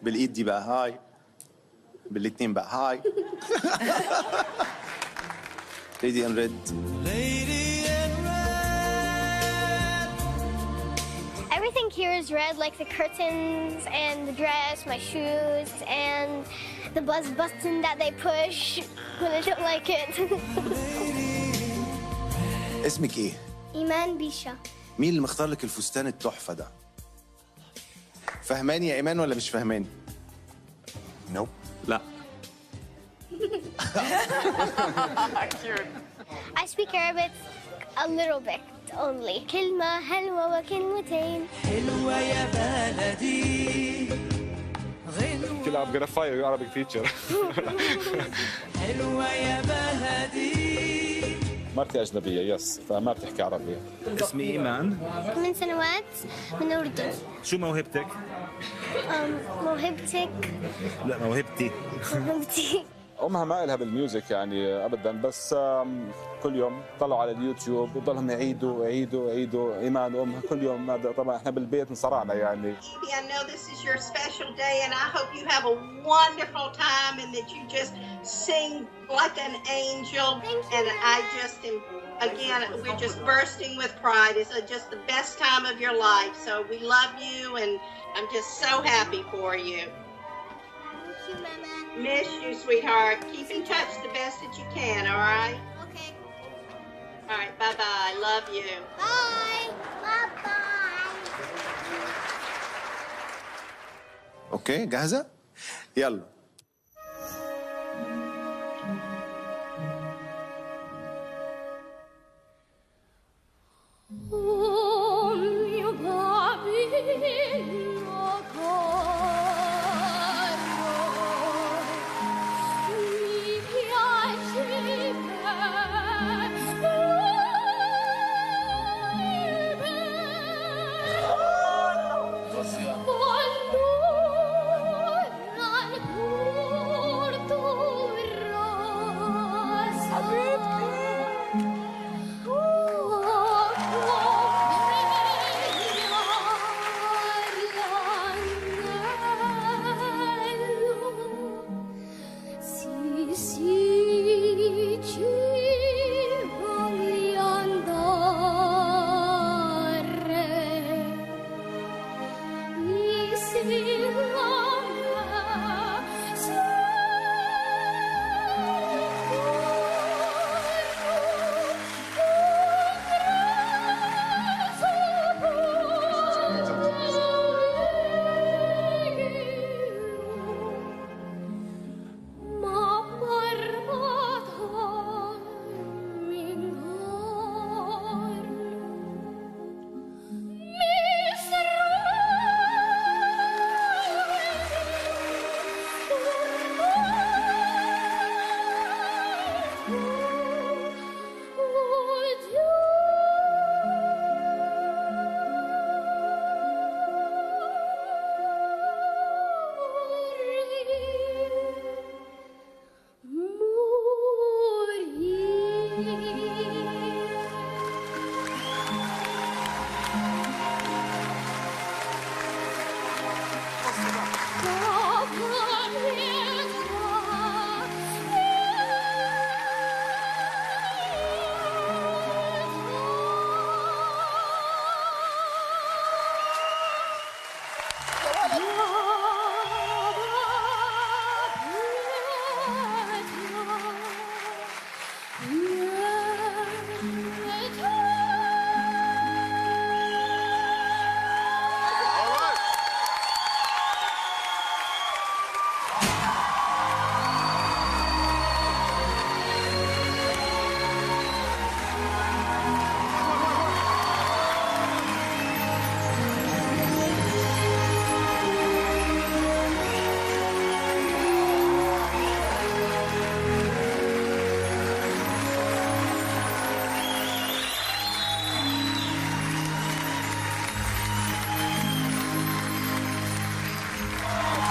بالايد دي بقى هاي، بالاتنين بقى هاي. Lady in Red. Everything here is red, like the curtains and the dress, my shoes, and the buzz button that they push when I don't like it. اسمك ايه؟ إيمان بيشا. مين اللي مختار لك الفستان التحفة ده؟ فهماني يا إيمان ولا مش فهماني؟ نو. لا. I speak Arabic a little bit only. كلمة حلوة وكلمتين. حلوة يا بلدي غنوة. Kill, I'm gonna fire you Arabic teacher. حلوة يا بلدي. مرتي أجنبية يس، فما بتحكي عربي. اسمي إيمان. من سنوات من الأردن. شو موهبتك؟ موهبتك. لا موهبتي. موهبتي. أمها ما إلها بالميوزك يعني أبدا، بس كل يوم طلعوا على اليوتيوب بضلهم يعيدوا إيمان وأمها كل يوم. طبعا إحنا بالبيت انصرعنا يعني. I know this is your special day and I hope you have a wonderful time and that you just sing like an angel. And I just am, again, we're just bursting with pride. It's just the best time of your life. So we love you and I'm just so happy for you. Thank you, Mama. Miss you, sweetheart. Keep in touch the best that you can, all right? Okay. All right, bye-bye. Love you. Bye. Bye-bye. أوكي جاهزة؟ يلا.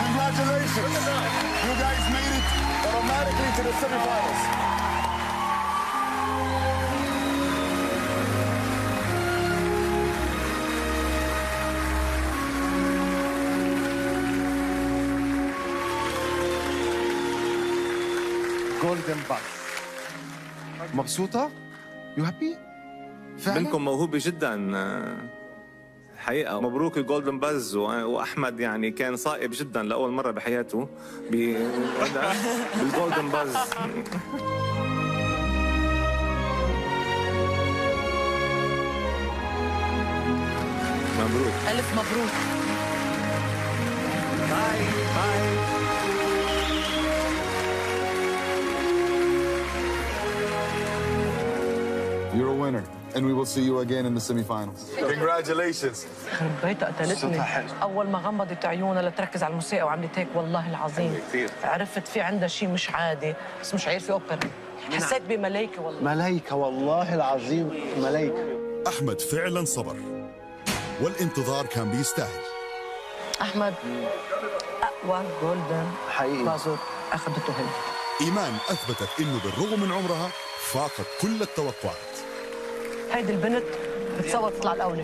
Congratulations. You guys made it automatically to the semifinals. جولدن باز. مبسوطة؟ يو هابي؟ فعلا؟ بنتكم موهوبة جدا الحقيقة. مبروك الجولدن باز. وأحمد يعني كان صائب جدا لأول مرة بحياته بالجولدن باز. مبروك. ألف مبروك. باي باي. You're a winner, and we will see you again in the semifinals. Congratulations. خرب بيتها قتلتني. أول ما غمضت عيونها لتركز على الموسيقى وعملت هيك والله العظيم عرفت في عندها شيء مش عادي، بس مش عارفة أوبرا. حسيت بملايكة والله. ملايكة والله العظيم ملايكة. أحمد فعلا صبر والانتظار كان بيستاهل. أحمد أقوى جولدن حقيقي بازور أخذته هي. إيمان أثبتت إنه بالرغم من عمرها فاقت كل التوقعات. هيدي البنت بتصور تطلع الأولى.